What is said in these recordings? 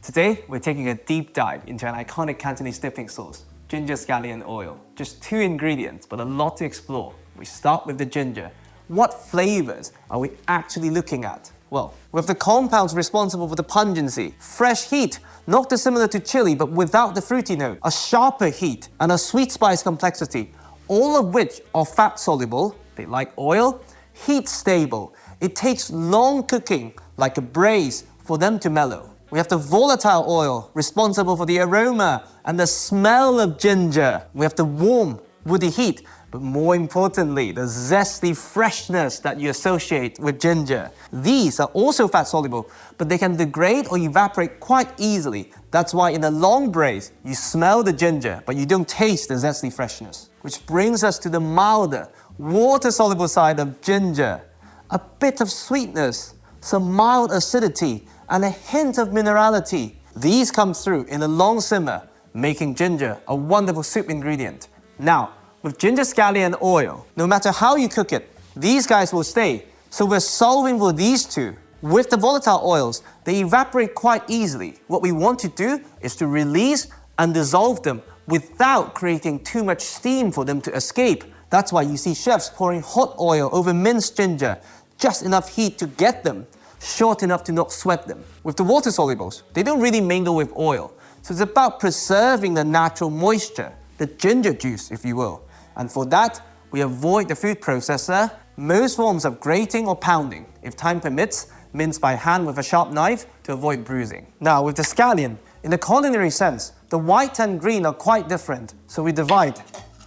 Today, we're taking a deep dive into an iconic Cantonese dipping sauce, ginger scallion oil. Just 2 ingredients, but a lot to explore. We start with the ginger. What flavors are we actually looking at? Well, with the compounds responsible for the pungency, fresh heat, not dissimilar to chili but without the fruity note, a sharper heat, and a sweet spice complexity, all of which are fat soluble, they like oil, heat stable. It takes long cooking, like a braise, for them to mellow. We have the volatile oil, responsible for the aroma and the smell of ginger. We have the warm, woody heat, but more importantly, the zesty freshness that you associate with ginger. These are also fat soluble, but they can degrade or evaporate quite easily. That's why in a long braise, you smell the ginger, but you don't taste the zesty freshness. Which brings us to the milder, water-soluble side of ginger. A bit of sweetness, some mild acidity, and a hint of minerality. These come through in a long simmer, making ginger a wonderful soup ingredient. Now, with ginger scallion oil, no matter how you cook it, these guys will stay. So we're solving for these two. With the volatile oils, they evaporate quite easily. What we want to do is to release and dissolve them without creating too much steam for them to escape. That's why you see chefs pouring hot oil over minced ginger, just enough heat to get them, short enough to not sweat them. With the water solubles, they don't really mingle with oil. So it's about preserving the natural moisture, the ginger juice, if you will. And for that, we avoid the food processor, most forms of grating or pounding. If time permits, mince by hand with a sharp knife to avoid bruising. Now, with the scallion, in the culinary sense, the white and green are quite different, so we divide.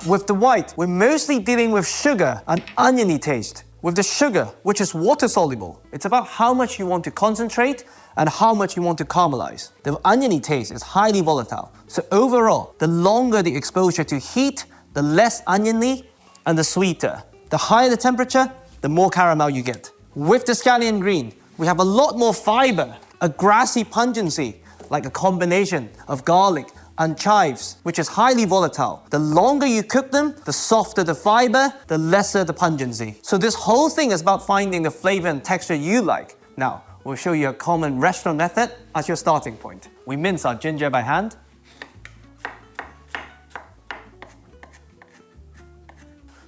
With the white, we're mostly dealing with sugar and oniony taste. With the sugar, which is water-soluble, it's about how much you want to concentrate and how much you want to caramelize. The oniony taste is highly volatile. So overall, the longer the exposure to heat, the less oniony and the sweeter. The higher the temperature, the more caramel you get. With the scallion green, we have a lot more fiber, a grassy pungency, like a combination of garlic and chives, which is highly volatile. The longer you cook them, the softer the fiber, the lesser the pungency. So this whole thing is about finding the flavor and texture you like. Now, we'll show you a common restaurant method as your starting point. We mince our ginger by hand.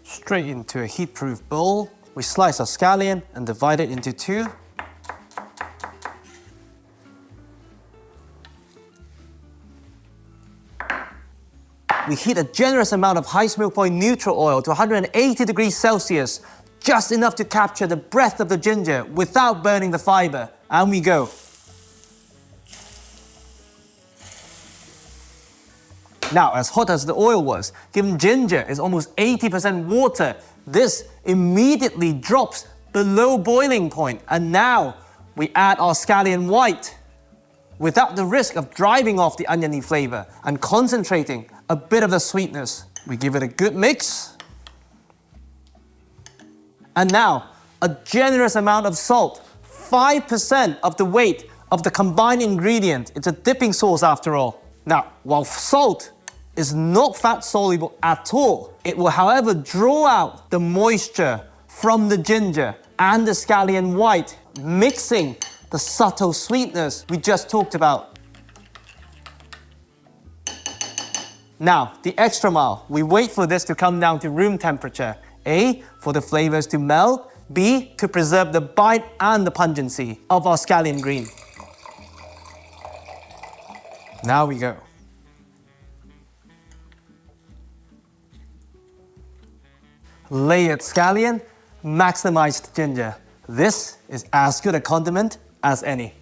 Straight into a heat-proof bowl. We slice our scallion and divide it into 2. We heat a generous amount of high smoke point neutral oil to 180 degrees Celsius, just enough to capture the breath of the ginger without burning the fiber. And we go. Now, as hot as the oil was, given ginger is almost 80% water, this immediately drops below boiling point. And now we add our scallion white without the risk of driving off the oniony flavor and concentrating a bit of the sweetness. We give it a good mix. And now, a generous amount of salt, 5% of the weight of the combined ingredient. It's a dipping sauce after all. Now, while salt is not fat soluble at all, it will, however, draw out the moisture from the ginger and the scallion white, mixing the subtle sweetness we just talked about. Now, the extra mile, we wait for this to come down to room temperature. A, for the flavors to melt. B, to preserve the bite and the pungency of our scallion green. Now we go. Layered scallion, maximized ginger. This is as good a condiment as any.